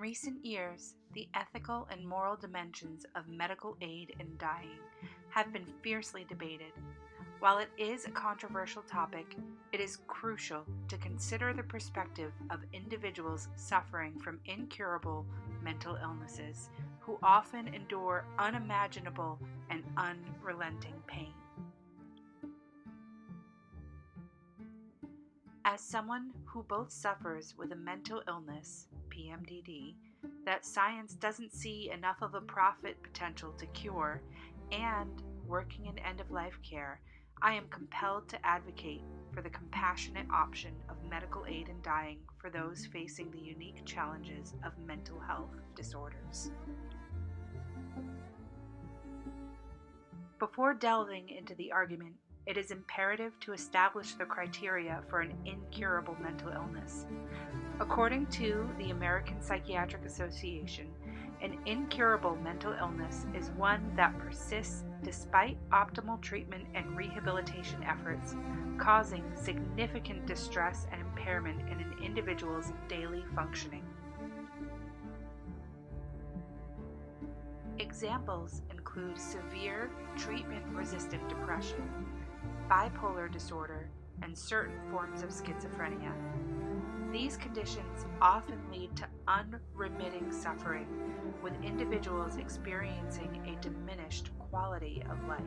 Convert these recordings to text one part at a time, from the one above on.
recent years, the ethical and moral dimensions of medical aid in dying have been fiercely debated. While it is a controversial topic, it is crucial to consider the perspective of individuals suffering from incurable mental illnesses who often endure unimaginable and unrelenting pain. As someone who both suffers with a mental illness, PMDD, that science doesn't see enough of a profit potential to cure, and working in end of life care, I am compelled to advocate for the compassionate option of medical aid in dying for those facing the unique challenges of mental health disorders. Before delving into the argument, it is imperative to establish the criteria for an incurable mental illness. According to the American Psychiatric Association, an incurable mental illness is one that persists despite optimal treatment and rehabilitation efforts, causing significant distress and impairment in an individual's daily functioning. Examples include severe treatment-resistant depression, bipolar disorder, and certain forms of schizophrenia. These conditions often lead to unremitting suffering, with individuals experiencing a diminished quality of life.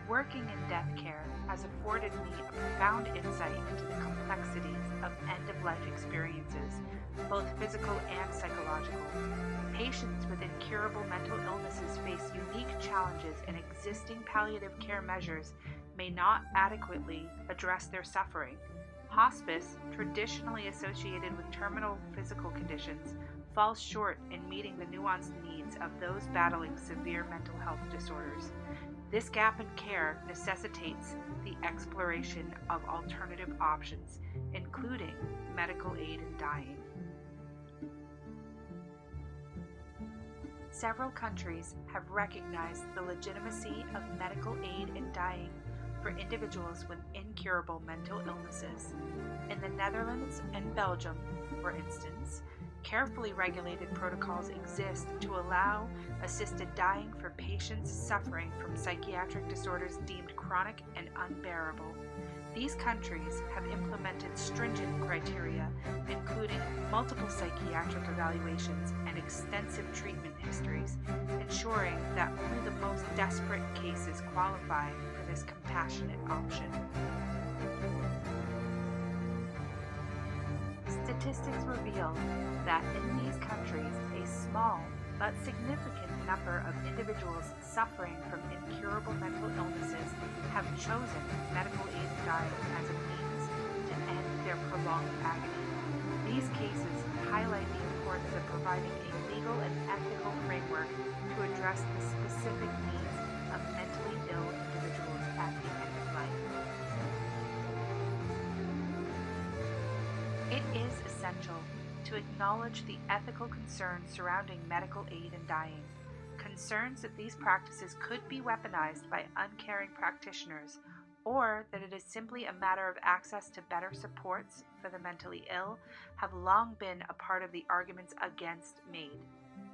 Working in death care has afforded me a profound insight into the complexities of end-of-life experiences, both physical and psychological. Patients with incurable mental illnesses face unique challenges, and existing palliative care measures may not adequately address their suffering. Hospice, traditionally associated with terminal physical conditions, falls short in meeting the nuanced needs of those battling severe mental health disorders. This gap in care necessitates the exploration of alternative options, including medical aid in dying. Several countries have recognized the legitimacy of medical aid in dying for individuals with incurable mental illnesses. In the Netherlands and Belgium, for instance, carefully regulated protocols exist to allow assisted dying for patients suffering from psychiatric disorders deemed chronic and unbearable. These countries have implemented stringent criteria, including multiple psychiatric evaluations and extensive treatment histories, ensuring that only the most desperate cases qualify for this compassionate option. Statistics reveal that in these countries, a small but significant number of individuals suffering from incurable mental illnesses have chosen medical aid in dying as a means to end their prolonged agony. These cases highlight the importance of providing a legal and ethical framework to address the specific needs of mentally ill individuals at the end of life. It is essential to acknowledge the ethical concerns surrounding medical aid in dying, concerns that these practices could be weaponized by uncaring practitioners, or that it is simply a matter of access to better supports for the mentally ill, have long been a part of the arguments against MAID.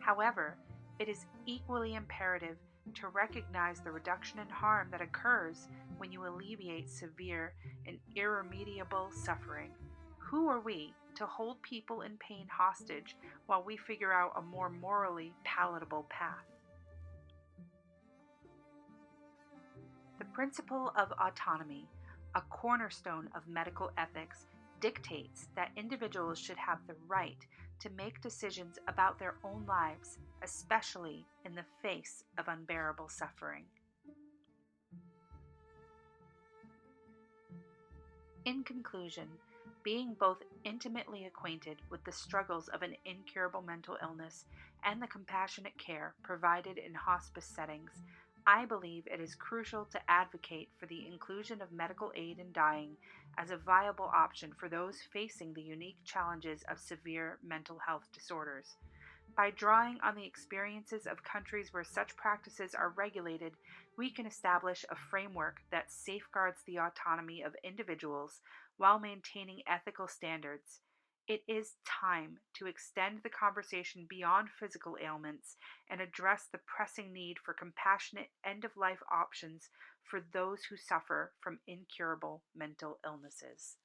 However, it is equally imperative to recognize the reduction in harm that occurs when you alleviate severe and irremediable suffering. Who are we to hold people in pain hostage while we figure out a more morally palatable path? The principle of autonomy, a cornerstone of medical ethics, dictates that individuals should have the right to make decisions about their own lives, especially in the face of unbearable suffering. In conclusion, being both intimately acquainted with the struggles of an incurable mental illness and the compassionate care provided in hospice settings, I believe it is crucial to advocate for the inclusion of medical aid in dying as a viable option for those facing the unique challenges of severe mental health disorders. By drawing on the experiences of countries where such practices are regulated, we can establish a framework that safeguards the autonomy of individuals while maintaining ethical standards. It is time to extend the conversation beyond physical ailments and address the pressing need for compassionate end of life options for those who suffer from incurable mental illnesses.